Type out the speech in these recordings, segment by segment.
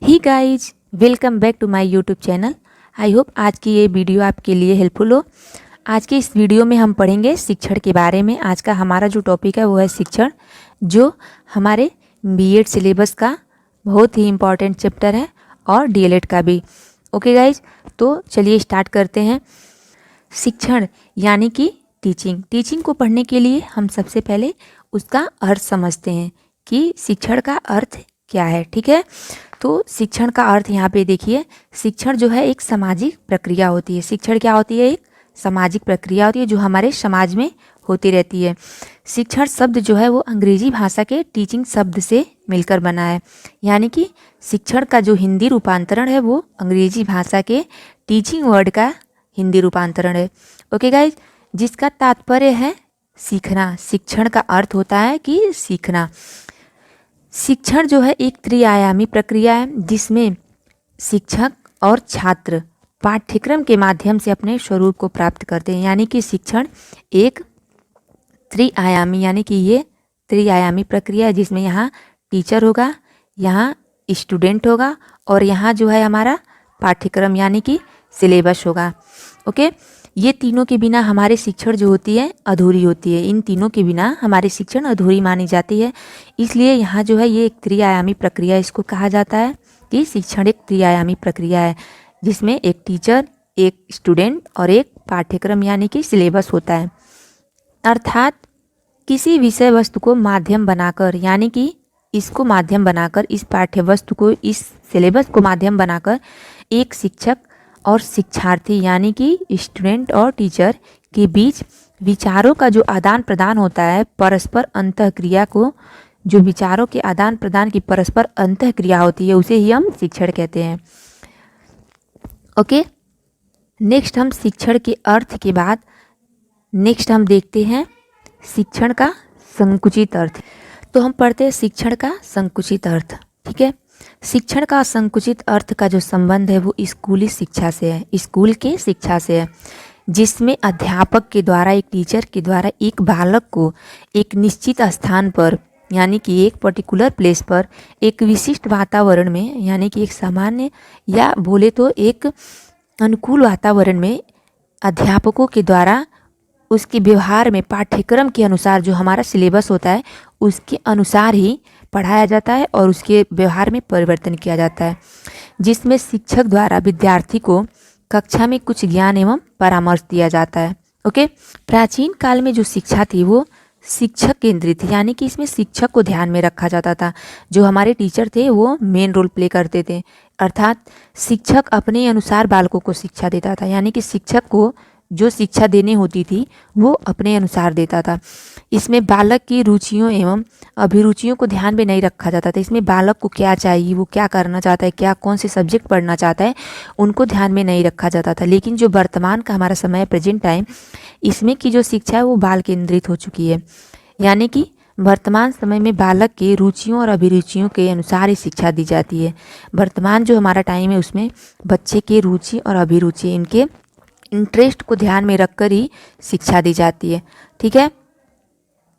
He guys, welcome back to my YouTube channel. I hope आज की ये video आपके लिए हेल्पफुल हो। आज के इस वीडियो में हम पढ़ेंगे शिक्षण के बारे में। आज का हमारा जो टॉपिक है वो है शिक्षण, जो हमारे बीएड सिलेबस का बहुत ही इम्पॉर्टेंट चैप्टर है और डीएलएड का भी। ओके गाइज, तो चलिए स्टार्ट करते हैं। शिक्षण यानी कि टीचिंग को पढ़ने के लिए हम सबसे पहले उसका अर्थ समझते हैं कि शिक्षण का अर्थ क्या है। ठीक है, तो शिक्षण का अर्थ यहाँ पे देखिए, शिक्षण जो है एक सामाजिक प्रक्रिया होती है। शिक्षण क्या होती है? एक सामाजिक प्रक्रिया होती है जो हमारे समाज में होती रहती है। शिक्षण शब्द जो है वो अंग्रेजी भाषा के टीचिंग शब्द से मिलकर बना है, यानी कि शिक्षण का जो हिंदी रूपांतरण है वो अंग्रेजी भाषा के टीचिंग वर्ड का हिंदी रूपांतरण है। ओके गाइज, जिसका तात्पर्य है सीखना। शिक्षण का अर्थ होता है कि सीखना। शिक्षण जो है एक त्रिआयामी प्रक्रिया है जिसमें शिक्षक और छात्र पाठ्यक्रम के माध्यम से अपने स्वरूप को प्राप्त करते हैं, यानी कि शिक्षण एक त्रिआयामी यानी कि ये त्रिआयामी प्रक्रिया है जिसमें यहाँ टीचर होगा, यहाँ स्टूडेंट होगा और यहाँ जो है हमारा पाठ्यक्रम यानी कि सिलेबस होगा। ओके, ये तीनों के बिना हमारे शिक्षण जो होती है अधूरी होती है। इन तीनों के बिना हमारी शिक्षण अधूरी मानी जाती है। इसलिए यहाँ जो है ये एक त्रिआयामी प्रक्रिया, इसको कहा जाता है कि शिक्षण एक त्रिआयामी प्रक्रिया है जिसमें एक टीचर, एक स्टूडेंट और एक पाठ्यक्रम यानी कि सिलेबस होता है। अर्थात किसी विषय वस्तु को माध्यम बनाकर, यानी कि इसको माध्यम बनाकर, इस पाठ्य वस्तु को, इस सिलेबस को माध्यम बनाकर एक शिक्षक और शिक्षार्थी यानी कि स्टूडेंट और टीचर के बीच विचारों का जो आदान प्रदान होता है, परस्पर अंतःक्रिया को, जो विचारों के आदान प्रदान की परस्पर अंतःक्रिया होती है उसे ही हम शिक्षण कहते हैं। ओके, नेक्स्ट हम शिक्षण के अर्थ के बाद नेक्स्ट हम देखते हैं शिक्षण का संकुचित अर्थ। तो हम पढ़ते हैं शिक्षण का संकुचित अर्थ। ठीक है, शिक्षण का संकुचित अर्थ का जो संबंध है वो स्कूली शिक्षा से है, स्कूल के शिक्षा से है, जिसमें अध्यापक के द्वारा, एक टीचर के द्वारा एक बालक को एक निश्चित स्थान पर यानी कि एक पर्टिकुलर प्लेस पर, एक विशिष्ट वातावरण में, यानी कि एक सामान्य या बोले तो एक अनुकूल वातावरण में अध्यापकों के द्वारा उसके व्यवहार में पाठ्यक्रम के अनुसार, जो हमारा सिलेबस होता है उसके अनुसार ही पढ़ाया जाता है और उसके व्यवहार में परिवर्तन किया जाता है, जिसमें शिक्षक द्वारा विद्यार्थी को कक्षा में कुछ ज्ञान एवं परामर्श दिया जाता है। ओके, प्राचीन काल में जो शिक्षा थी वो शिक्षक केंद्रित थी, यानी कि इसमें शिक्षक को ध्यान में रखा जाता था। जो हमारे टीचर थे वो मेन रोल प्ले करते थे, अर्थात शिक्षक अपने अनुसार बालकों को शिक्षा देता था, यानी कि शिक्षक को जो शिक्षा देने होती थी वो अपने अनुसार देता था। इसमें बालक की रुचियों एवं अभिरुचियों को ध्यान में नहीं रखा जाता था। इसमें बालक को क्या चाहिए, वो क्या करना चाहता है, क्या कौन से सब्जेक्ट पढ़ना चाहता है, उनको ध्यान में नहीं रखा जाता था। लेकिन जो वर्तमान का हमारा समय है, प्रेजेंट टाइम, इसमें की जो शिक्षा है वो बाल केंद्रित हो चुकी है, यानी कि वर्तमान समय में बालक के रुचियों और अभिरुचियों के अनुसार ही शिक्षा दी जाती है। वर्तमान जो हमारा टाइम है उसमें बच्चे के रुचि और अभिरुचि, इनके इंटरेस्ट को ध्यान में रखकर ही शिक्षा दी जाती है। ठीक है,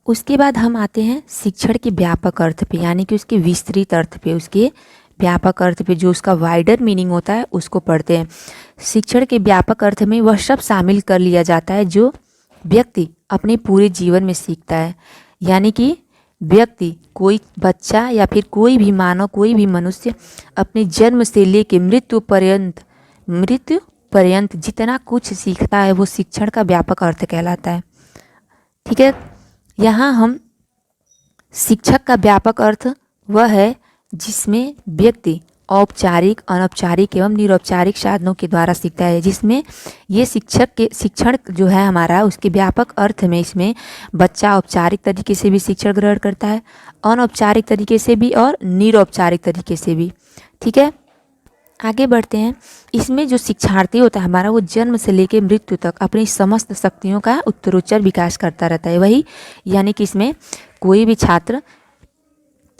उसके बाद हम आते हैं शिक्षण के व्यापक अर्थ पे, यानी कि उसके विस्तृत अर्थ पे, उसके व्यापक अर्थ पे, जो उसका वाइडर मीनिंग होता है उसको पढ़ते हैं। शिक्षण के व्यापक अर्थ में वह सब शामिल कर लिया जाता है जो व्यक्ति अपने पूरे जीवन में सीखता है, यानी कि व्यक्ति, कोई बच्चा या फिर कोई भी मानव, कोई भी मनुष्य अपने जन्म से लेकर मृत्यु पर्यंत जितना कुछ सीखता है वो शिक्षण का व्यापक अर्थ कहलाता है। ठीक है, यहाँ हम शिक्षक का व्यापक अर्थ वह है जिसमें व्यक्ति औपचारिक, अनौपचारिक एवं निरौपचारिक साधनों के द्वारा सीखता है, जिसमें ये शिक्षण जो है हमारा, उसके व्यापक अर्थ में इसमें बच्चा औपचारिक तरीके से भी शिक्षण ग्रहण करता है, अनौपचारिक तरीके से भी और निरौपचारिक तरीके से भी। ठीक है, आगे बढ़ते हैं। इसमें जो शिक्षार्थी होता है हमारा, वो जन्म से लेकर मृत्यु तक अपनी समस्त शक्तियों का उत्तरोत्तर विकास करता रहता है। वही, यानी कि इसमें कोई भी छात्र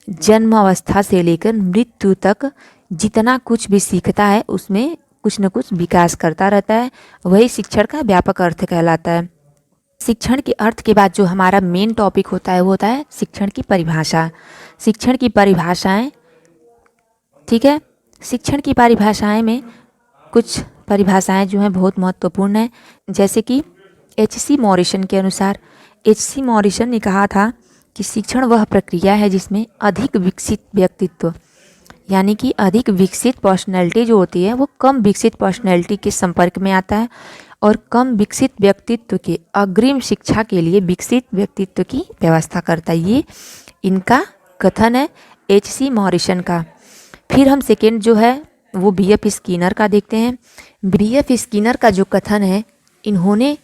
जन्म अवस्था से लेकर मृत्यु तक जितना कुछ भी सीखता है उसमें कुछ न कुछ विकास करता रहता है, वही शिक्षण का व्यापक अर्थ कहलाता है। शिक्षण के अर्थ के बाद जो हमारा मेन टॉपिक होता है वो होता है शिक्षण की परिभाषा। शिक्षण की परिभाषाएं। ठीक है, शिक्षण की परिभाषाएं में कुछ परिभाषाएं जो हैं बहुत महत्वपूर्ण हैं, जैसे कि H.C. मॉरिसन के अनुसार, H.C. मॉरिसन ने कहा था कि शिक्षण वह प्रक्रिया है जिसमें अधिक विकसित व्यक्तित्व, यानी कि अधिक विकसित पर्सनैलिटी जो होती है वो कम विकसित पर्सनैलिटी के संपर्क में आता है और कम विकसित व्यक्तित्व के अग्रिम शिक्षा के लिए विकसित व्यक्तित्व की व्यवस्था करता है। ये इनका कथन है H.C. मॉरिसन का। फिर हम सेकेंड जो है वो B.F. स्किनर का देखते हैं। B.F. स्किनर का जो कथन है, इन्होंने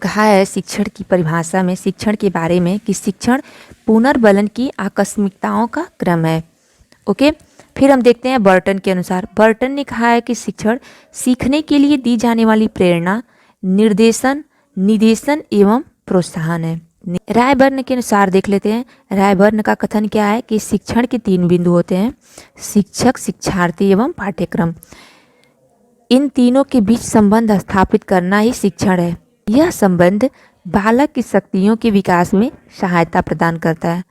कहा है शिक्षण की परिभाषा में, शिक्षण के बारे में, कि शिक्षण पुनर्बलन की आकस्मिकताओं का क्रम है। ओके, फिर हम देखते हैं बर्टन के अनुसार। बर्टन ने कहा है कि शिक्षण सीखने के लिए दी जाने वाली प्रेरणा, निर्देशन, निदेशन एवं प्रोत्साहन है। रायबर्न के अनुसार देख लेते हैं। रायबर्न का कथन क्या है कि शिक्षण के 3 बिंदु होते हैं: शिक्षक, शिक्षार्थी एवं पाठ्यक्रम। इन तीनों के बीच संबंध स्थापित करना ही शिक्षण है। यह संबंध बालक की शक्तियों के विकास में सहायता प्रदान करता है।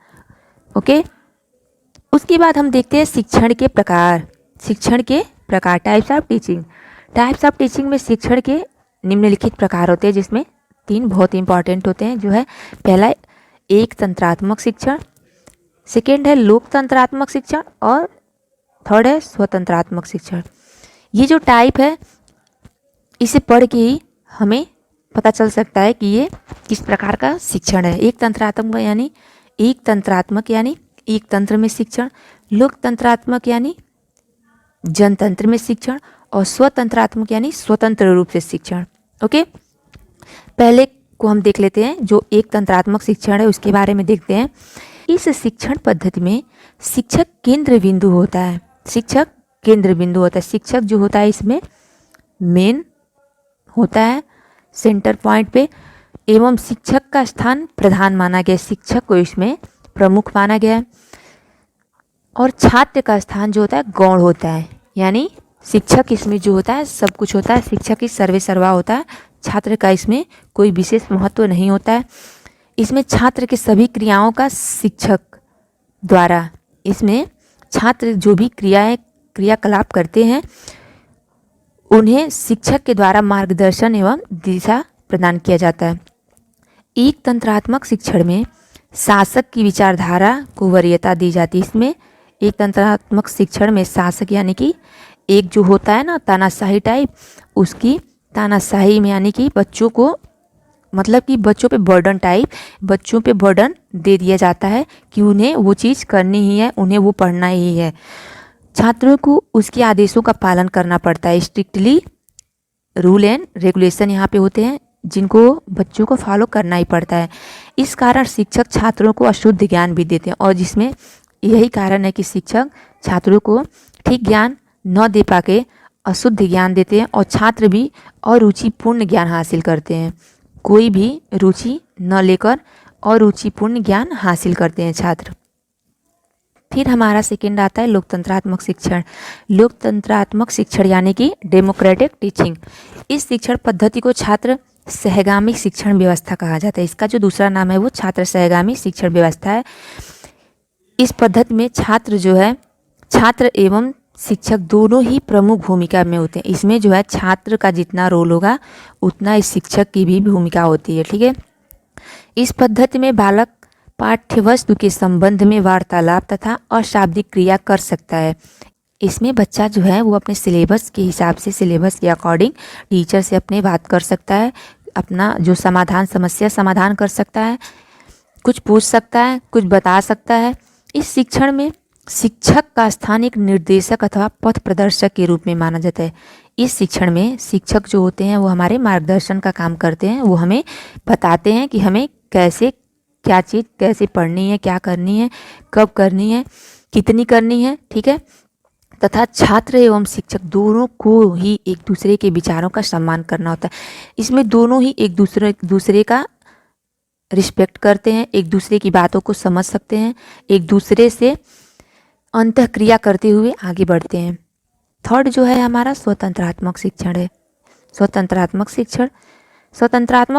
ओके, उसके बाद हम देखते हैं शिक्षण के प्रकार। शिक्षण के प्रकार, types of teaching. Types of teaching में शिक्षण के निम्नलिखित प्रकार होते हैं, जिसमें 3 बहुत इंपॉर्टेंट होते हैं, जो है पहला एक तंत्रात्मक शिक्षण, सेकेंड है लोकतंत्रात्मक शिक्षण और थर्ड है स्वतंत्रात्मक शिक्षण। ये जो टाइप है, इसे पढ़ के ही हमें पता चल सकता है कि ये किस प्रकार का शिक्षण है। एक तंत्रात्मक यानी एक तंत्र में शिक्षण, लोकतंत्रात्मक यानी जनतंत्र में शिक्षण और स्वतंत्रात्मक यानी स्वतंत्र रूप से शिक्षण। ओके, पहले को हम देख लेते हैं जो एक तंत्रात्मक शिक्षण है, उसके बारे में देखते हैं। इस शिक्षण पद्धति में शिक्षक केंद्र बिंदु होता है। शिक्षक केंद्र बिंदु होता है। शिक्षक जो होता है इसमें मेन होता है, सेंटर पॉइंट पे, एवं शिक्षक का स्थान प्रधान माना गया। शिक्षक को इसमें प्रमुख माना गया है और छात्र का स्थान जो होता है गौण होता है। यानी शिक्षक इसमें जो होता है सब कुछ होता है, शिक्षक ही सर्वे सर्वा होता है, छात्र का इसमें कोई विशेष महत्व नहीं होता है। इसमें छात्र के सभी क्रियाओं का शिक्षक द्वारा, इसमें छात्र जो भी क्रियाकलाप करते हैं उन्हें शिक्षक के द्वारा मार्गदर्शन एवं दिशा प्रदान किया जाता है। एक तंत्रात्मक शिक्षण में शासक की विचारधारा को वरीयता दी जाती है। इसमें एक तंत्रात्मक शिक्षण में शासक यानी कि एक जो होता है ना तानाशाही टाइप, उसकी तानाशाही में यानी कि बच्चों को, मतलब कि बच्चों पे बर्डन टाइप, बच्चों पे बर्डन दे दिया जाता है कि उन्हें वो चीज़ करनी ही है, उन्हें वो पढ़ना ही है। छात्रों को उसके आदेशों का पालन करना पड़ता है। स्ट्रिक्टली रूल एंड रेगुलेशन यहाँ पे होते हैं जिनको बच्चों को फॉलो करना ही पड़ता है। इस कारण शिक्षक छात्रों को अशुद्ध ज्ञान भी देते हैं और जिसमें यही कारण है कि शिक्षक छात्रों को ठीक ज्ञान न दे पाके अशुद्ध ज्ञान देते हैं और छात्र भी अरुचिपूर्ण ज्ञान हासिल करते हैं। कोई भी रुचि न लेकर अरुचिपूर्ण ज्ञान हासिल करते हैं छात्र। फिर हमारा सेकेंड आता है लोकतंत्रात्मक शिक्षण। लोकतंत्रात्मक शिक्षण यानी कि डेमोक्रेटिक टीचिंग। इस शिक्षण पद्धति को छात्र सहगामी शिक्षण व्यवस्था कहा जाता है। इसका जो दूसरा नाम है वो छात्र सहगामी शिक्षण व्यवस्था है। इस पद्धति में छात्र जो है, छात्र एवं शिक्षक दोनों ही प्रमुख भूमिका में होते हैं। इसमें जो है छात्र का जितना रोल होगा उतना इस शिक्षक की भी भूमिका होती है। ठीक है, इस पद्धति में बालक पाठ्यवस्तु के संबंध में वार्तालाप तथा अशाब्दिक क्रिया कर सकता है। इसमें बच्चा जो है वो अपने सिलेबस के हिसाब से, सिलेबस के अकॉर्डिंग टीचर से अपने बात कर सकता है, अपना जो समस्या समाधान कर सकता है, कुछ पूछ सकता है, कुछ बता सकता है। इस शिक्षण में शिक्षक का स्थान एक निर्देशक अथवा पथ प्रदर्शक के रूप में माना जाता है। इस शिक्षण में शिक्षक जो होते हैं वो हमारे मार्गदर्शन का काम करते हैं। वो हमें बताते हैं कि हमें कैसे क्या चीज़ कैसे पढ़नी है, क्या करनी है, कब करनी है, कितनी करनी है। ठीक है, तथा छात्र एवं शिक्षक दोनों को ही एक दूसरे के विचारों का सम्मान करना होता है। इसमें दोनों ही एक दूसरे का रिस्पेक्ट करते हैं, एक दूसरे की बातों को समझ सकते हैं, एक दूसरे से अंतःक्रिया करते हुए आगे बढ़ते हैं। थर्ड जो है हमारा स्वतंत्रात्मक शिक्षण है। स्वतंत्रात्मक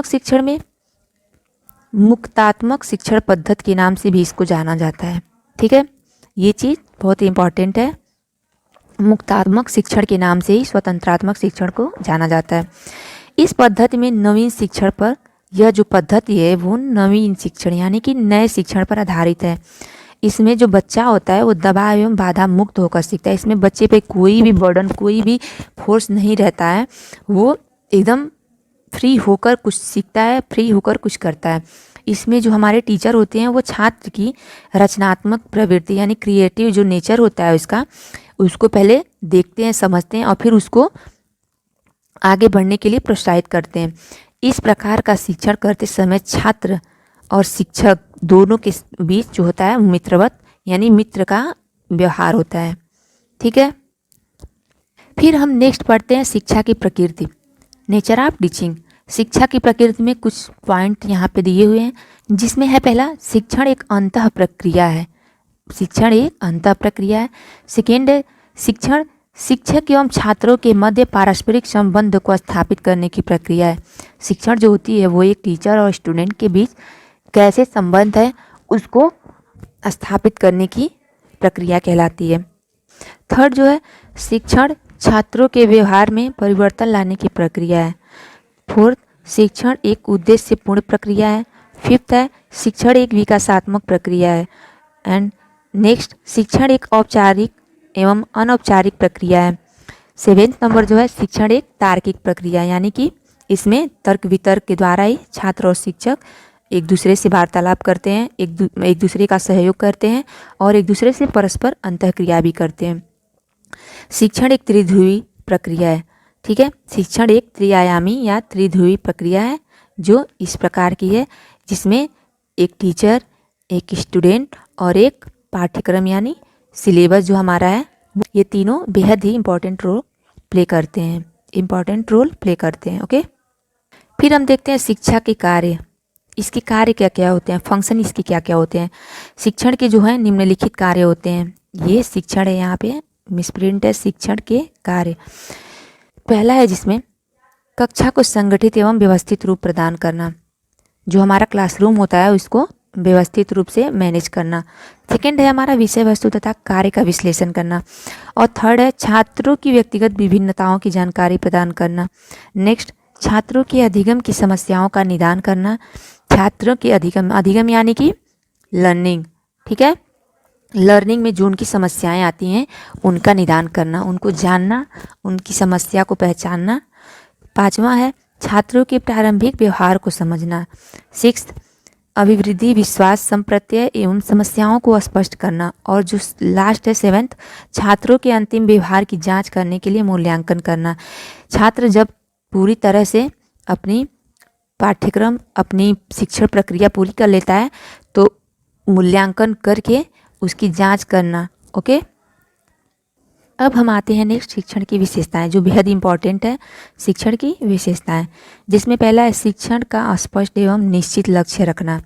शिक्षण में मुक्तात्मक शिक्षण पद्धति के नाम से भी इसको जाना जाता है। ठीक है, ये चीज़ बहुत इंपॉर्टेंट है। मुक्तात्मक शिक्षण के नाम से ही स्वतंत्रात्मक शिक्षण को जाना जाता है। इस पद्धति में नवीन शिक्षण पर, यह जो पद्धति है वो नवीन शिक्षण यानी कि नए शिक्षण पर आधारित है। इसमें जो बच्चा होता है वो दबाव एवं बाधा मुक्त होकर सीखता है। इसमें बच्चे पे कोई भी बर्डन, कोई भी फोर्स नहीं रहता है, वो एकदम फ्री होकर कुछ सीखता है, फ्री होकर कुछ करता है। इसमें जो हमारे टीचर होते हैं वो छात्र की रचनात्मक प्रवृत्ति यानी क्रिएटिव जो नेचर होता है उसका, उसको पहले देखते हैं, समझते हैं और फिर उसको आगे बढ़ने के लिए प्रोत्साहित करते हैं। इस प्रकार का शिक्षण करते समय छात्र और शिक्षक दोनों के बीच जो होता है मित्रवत यानी मित्र का व्यवहार होता है। ठीक है, फिर हम नेक्स्ट पढ़ते हैं शिक्षा की प्रकृति, नेचर ऑफ टीचिंग। शिक्षा की प्रकृति में कुछ पॉइंट यहाँ पे दिए हुए हैं, जिसमें है पहला, शिक्षण एक अंतः प्रक्रिया है। शिक्षण एक अंतः प्रक्रिया है। सेकेंड है, शिक्षण शिक्षक एवं छात्रों के मध्य पारस्परिक संबंध को स्थापित करने की प्रक्रिया है। शिक्षण जो होती है वो एक टीचर और स्टूडेंट के बीच कैसे संबंध है उसको स्थापित करने की प्रक्रिया कहलाती है। थर्ड जो है, शिक्षण छात्रों के व्यवहार में परिवर्तन लाने की प्रक्रिया है। फोर्थ, शिक्षण एक उद्देश्यपूर्ण प्रक्रिया है। फिफ्थ है, शिक्षण एक विकासात्मक प्रक्रिया है। एंड नेक्स्ट, शिक्षण एक औपचारिक एवं अनौपचारिक प्रक्रिया है। सेवेंथ नंबर जो है, शिक्षण एक तार्किक प्रक्रिया यानी कि इसमें तर्क वितर्क के द्वारा ही छात्र और शिक्षक एक दूसरे से वार्तालाप करते हैं, एक दूसरे का सहयोग करते हैं और एक दूसरे से परस्पर अंतःक्रिया भी करते हैं। शिक्षण एक त्रिध्रुवी प्रक्रिया है। ठीक है, शिक्षण एक त्रिआयामी या त्रिध्रुवी प्रक्रिया है जो इस प्रकार की है, जिसमें एक टीचर, एक स्टूडेंट और एक पाठ्यक्रम यानी सिलेबस जो हमारा है, ये तीनों बेहद ही इम्पोर्टेंट रोल प्ले करते हैं। ओके, फिर हम देखते हैं शिक्षा के कार्य। इसके कार्य क्या क्या होते हैं, फंक्शन इसके क्या क्या होते हैं। शिक्षण के जो है निम्नलिखित कार्य होते हैं। ये शिक्षण है, यहाँ पे मिसप्रिंट है, शिक्षण के कार्य। पहला है जिसमें कक्षा को संगठित एवं व्यवस्थित रूप प्रदान करना, जो हमारा क्लासरूम होता है उसको व्यवस्थित रूप से मैनेज करना। सेकेंड है हमारा विषय वस्तु तथा कार्य का विश्लेषण करना। और थर्ड है छात्रों की व्यक्तिगत विभिन्नताओं की जानकारी प्रदान करना। नेक्स्ट, छात्रों की अधिगम की समस्याओं का निदान करना। छात्रों के अधिगम यानी कि लर्निंग। ठीक है, लर्निंग में जो उनकी समस्याएं आती हैं उनका निदान करना, उनको जानना, उनकी समस्या को पहचानना। पांचवा है छात्रों के प्रारंभिक व्यवहार को समझना। सिक्स्थ, अभिवृद्धि, विश्वास, संप्रत्यय एवं समस्याओं को स्पष्ट करना। और जो लास्ट है सेवेंथ, छात्रों के अंतिम व्यवहार की जांच करने के लिए मूल्यांकन करना। छात्र जब पूरी तरह से अपनी पाठ्यक्रम, अपनी शिक्षण प्रक्रिया पूरी कर लेता है तो मूल्यांकन करके उसकी जांच करना। ओके, अब हम आते हैं नेक्स्ट शिक्षण की विशेषताएं, जो बेहद इंपॉर्टेंट है। शिक्षण की विशेषताएं, जिसमें पहला है शिक्षण का स्पष्ट एवं निश्चित लक्ष्य रखना।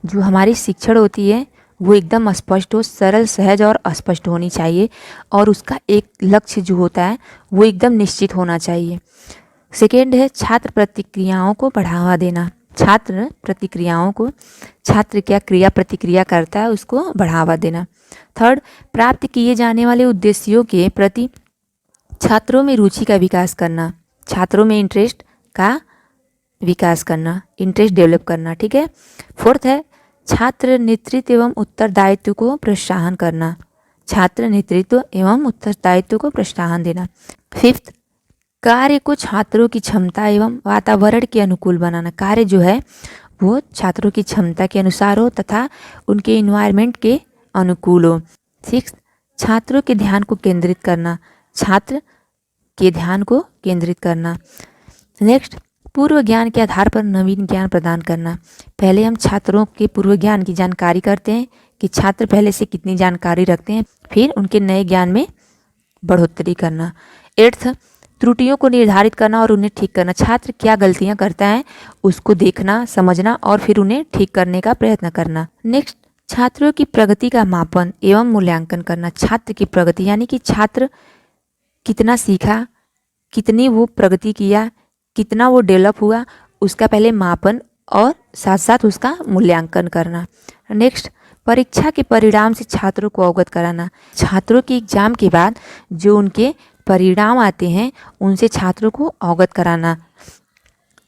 जो हमारी शिक्षण होती है वो एकदम स्पष्ट हो, सरल, सहज और स्पष्ट होनी चाहिए और उसका एक लक्ष्य जो होता है वो एकदम निश्चित होना चाहिए। सेकेंड है छात्र प्रतिक्रियाओं को बढ़ावा देना। छात्र प्रतिक्रियाओं को, छात्र क्या क्रिया प्रतिक्रिया करता है उसको बढ़ावा देना। थर्ड, प्राप्त किए जाने वाले उद्देश्यों के प्रति छात्रों में रुचि का विकास करना, छात्रों में इंटरेस्ट का विकास करना, इंटरेस्ट डेवलप करना। ठीक है। फोर्थ है छात्र नेतृत्व एवं उत्तरदायित्व को प्रोत्साहन करना, छात्र नेतृत्व एवं उत्तरदायित्व को प्रोत्साहन देना। फिफ्थ, कार्य को छात्रों की क्षमता एवं वातावरण के अनुकूल बनाना। कार्य जो है वो छात्रों की क्षमता के अनुसार हो तथा उनके इन्वायरमेंट के अनुकूल हो। सिक्स्थ, छात्रों के ध्यान को केंद्रित करना, छात्र के ध्यान को केंद्रित करना। नेक्स्ट, पूर्व ज्ञान के आधार पर नवीन ज्ञान प्रदान करना। पहले हम छात्रों के पूर्व ज्ञान की जानकारी करते हैं कि छात्र पहले से कितनी जानकारी रखते हैं, फिर उनके नए ज्ञान में बढ़ोतरी करना। एट्थ, त्रुटियों को निर्धारित करना और उन्हें ठीक करना। छात्र क्या गलतियां करता है उसको देखना, समझना और फिर उन्हें ठीक करने का प्रयत्न करना। नेक्स्ट, छात्रों की प्रगति का मापन एवं मूल्यांकन करना। छात्र की प्रगति यानी कि छात्र कितना सीखा, कितनी वो प्रगति किया, कितना वो डेवलप हुआ, उसका पहले मापन और साथ साथ उसका मूल्यांकन करना। नेक्स्ट, परीक्षा के परिणाम से छात्रों को अवगत कराना। छात्रों के एग्जाम के बाद जो उनके परिणाम आते हैं उनसे छात्रों को अवगत कराना।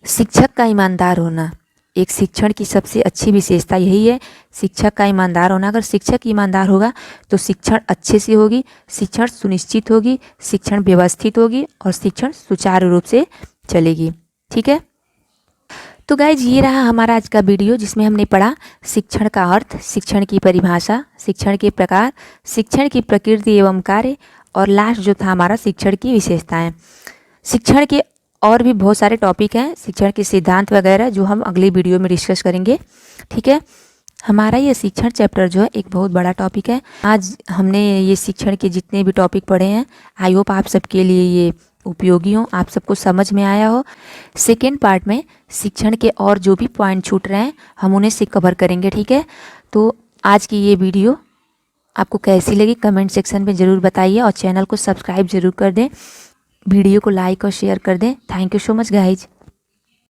शिक्षक का ईमानदार होना। एक शिक्षण की सबसे अच्छी विशेषता यही है, शिक्षक का ईमानदार होना। अगर शिक्षक ईमानदार होगा तो शिक्षण अच्छे से होगी, शिक्षण सुनिश्चित होगी, शिक्षण व्यवस्थित होगी और शिक्षण सुचारू रूप से चलेगी। ठीक है, तो गाइज ये रहा हमारा आज का वीडियो, जिसमें हमने पढ़ा शिक्षण का अर्थ, शिक्षण की परिभाषा, शिक्षण के प्रकार, शिक्षण की प्रकृति एवं कार्य और लास्ट जो था हमारा शिक्षण की विशेषताएं। शिक्षण के और भी बहुत सारे टॉपिक हैं, शिक्षण के सिद्धांत वगैरह, जो हम अगली वीडियो में डिस्कस करेंगे। ठीक है, हमारा ये शिक्षण चैप्टर जो है एक बहुत बड़ा टॉपिक है। आज हमने ये शिक्षण के जितने भी टॉपिक पढ़े हैं, आई होप आप सबके लिए ये उपयोगी हो, आप सबको समझ में आया हो। सेकेंड पार्ट में शिक्षण के और जो भी पॉइंट छूट रहे हैं हम उन्हें से कवर करेंगे। ठीक है, तो आज की ये वीडियो आपको कैसी लगी कमेंट सेक्शन में ज़रूर बताइए और चैनल को सब्सक्राइब ज़रूर कर दें, वीडियो को लाइक और शेयर कर दें। Thank you so much guys.